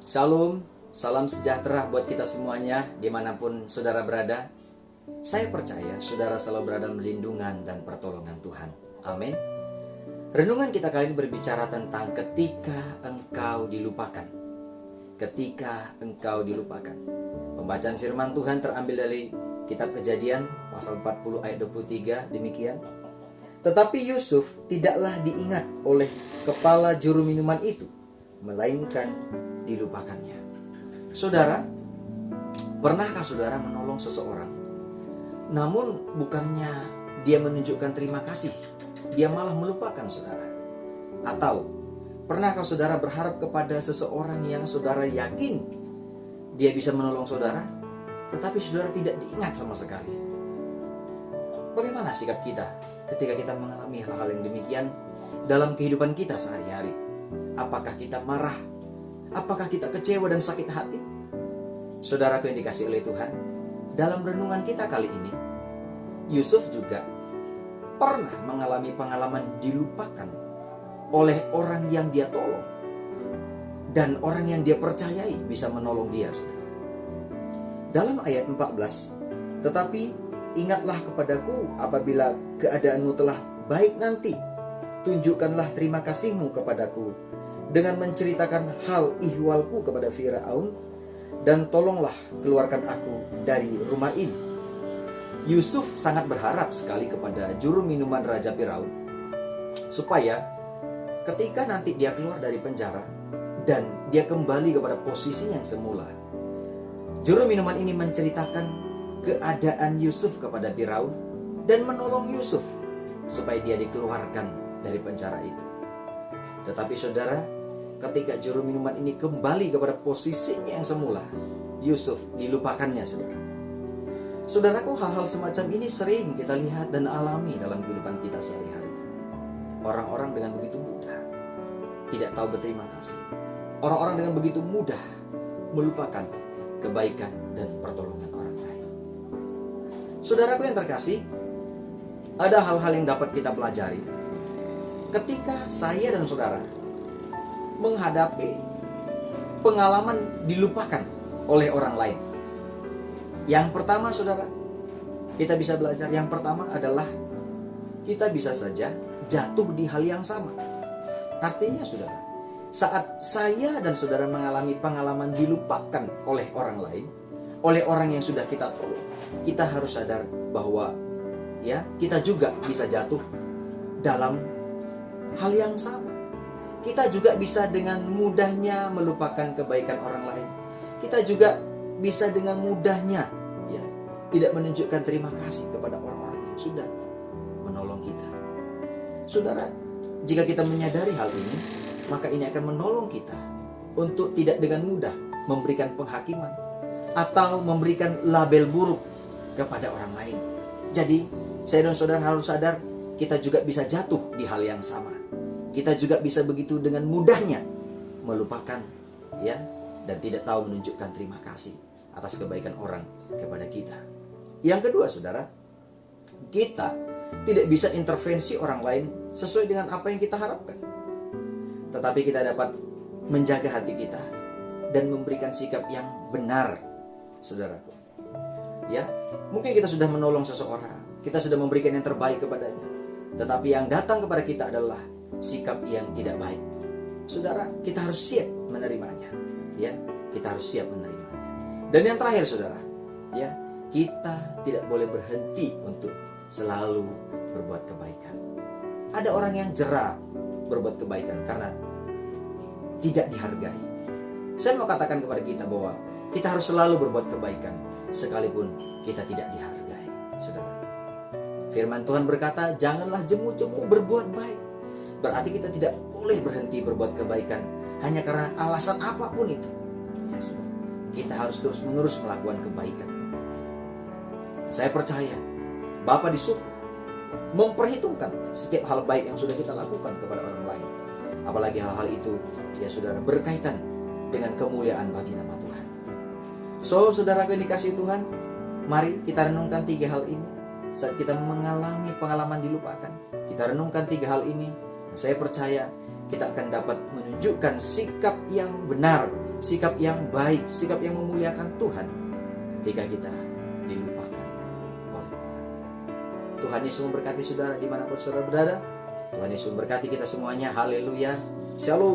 Shalom, salam sejahtera buat kita semuanya dimanapun saudara berada. Saya percaya saudara selalu berada dalam lindungan dan pertolongan Tuhan. Amin. Renungan kita kali ini berbicara tentang ketika engkau dilupakan. Ketika engkau dilupakan. Pembacaan firman Tuhan terambil dari kitab Kejadian pasal 40 ayat 23 demikian. Tetapi Yusuf tidaklah diingat oleh kepala juru minuman itu, melainkan dilupakannya. Saudara, pernahkah saudara menolong seseorang, namun bukannya dia menunjukkan terima kasih, dia malah melupakan saudara? Atau pernahkah saudara berharap kepada seseorang yang saudara yakin dia bisa menolong saudara, tetapi saudara tidak diingat sama sekali? Bagaimana sikap kita ketika kita mengalami hal-hal yang demikian dalam kehidupan kita sehari-hari? Apakah kita marah? Apakah kita kecewa dan sakit hati? Saudaraku yang dikasihi oleh Tuhan, dalam renungan kita kali ini, Yusuf juga pernah mengalami pengalaman dilupakan oleh orang yang dia tolong dan orang yang dia percayai bisa menolong dia, saudara. Dalam ayat 14, tetapi ingatlah kepadaku apabila keadaanmu telah baik nanti, tunjukkanlah terima kasihmu kepadaku dengan menceritakan hal ihwalku kepada Firaun, dan tolonglah keluarkan aku dari rumah ini. Yusuf sangat berharap sekali kepada juru minuman Raja Firaun, supaya ketika nanti dia keluar dari penjara dan dia kembali kepada posisinya yang semula, juru minuman ini menceritakan keadaan Yusuf kepada Firaun dan menolong Yusuf supaya dia dikeluarkan dari penjara itu. Tetapi saudara, ketika juru minuman ini kembali kepada posisinya yang semula, Yusuf dilupakannya, saudara. Saudaraku, hal-hal semacam ini sering kita lihat dan alami dalam kehidupan kita sehari-hari. Orang-orang dengan begitu mudah tidak tahu berterima kasih. Orang-orang dengan begitu mudah melupakan kebaikan dan pertolongan orang lain. Saudaraku yang terkasih, ada hal-hal yang dapat kita pelajari ketika saya dan saudara menghadapi pengalaman dilupakan oleh orang lain. Yang pertama, saudara, kita bisa belajar. Yang pertama adalah kita bisa saja jatuh di hal yang sama. Artinya, saudara, saat saya dan saudara mengalami pengalaman dilupakan oleh orang lain, oleh orang yang sudah kita tolong, kita harus sadar bahwa kita juga bisa jatuh dalam hal yang sama. Kita juga bisa dengan mudahnya melupakan kebaikan orang lain. Kita juga bisa dengan mudahnya tidak menunjukkan terima kasih kepada orang-orang yang sudah menolong kita. Saudara, jika kita menyadari hal ini, maka ini akan menolong kita untuk tidak dengan mudah memberikan penghakiman atau memberikan label buruk kepada orang lain. Jadi, saya dan saudara harus sadar, kita juga bisa jatuh di hal yang sama. Kita juga bisa begitu dengan mudahnya melupakan dan tidak tahu menunjukkan terima kasih atas kebaikan orang kepada kita. Yang kedua, saudara, kita tidak bisa intervensi orang lain sesuai dengan apa yang kita harapkan. Tetapi kita dapat menjaga hati kita dan memberikan sikap yang benar, saudaraku. Mungkin kita sudah menolong seseorang, kita sudah memberikan yang terbaik kepadanya, tetapi yang datang kepada kita adalah sikap yang tidak baik. Saudara, kita harus siap menerimanya. Kita harus siap menerimanya. Dan yang terakhir, saudara, kita tidak boleh berhenti untuk selalu berbuat kebaikan. Ada orang yang jera berbuat kebaikan karena tidak dihargai. Saya mau katakan kepada kita bahwa kita harus selalu berbuat kebaikan sekalipun kita tidak dihargai, saudara. Firman Tuhan berkata, janganlah jemu-jemu berbuat baik. Berarti kita tidak boleh berhenti berbuat kebaikan hanya karena alasan apapun itu. Saudara, kita harus terus-menerus melakukan kebaikan. Saya percaya Bapa di surga memperhitungkan setiap hal baik yang sudah kita lakukan kepada orang lain. Apalagi hal-hal itu, saudara, berkaitan dengan kemuliaan bagi nama Tuhan. So, saudara yang dikasihi Tuhan, mari kita renungkan 3 hal ini. Saat kita mengalami pengalaman dilupakan, kita renungkan 3 hal ini. Saya percaya kita akan dapat menunjukkan sikap yang benar, sikap yang baik, sikap yang memuliakan Tuhan ketika kita dilupakan oleh orang. Tuhan Yesus memberkati saudara dimanapun saudara berada. Tuhan Yesus memberkati kita semuanya. Haleluya. Shalom.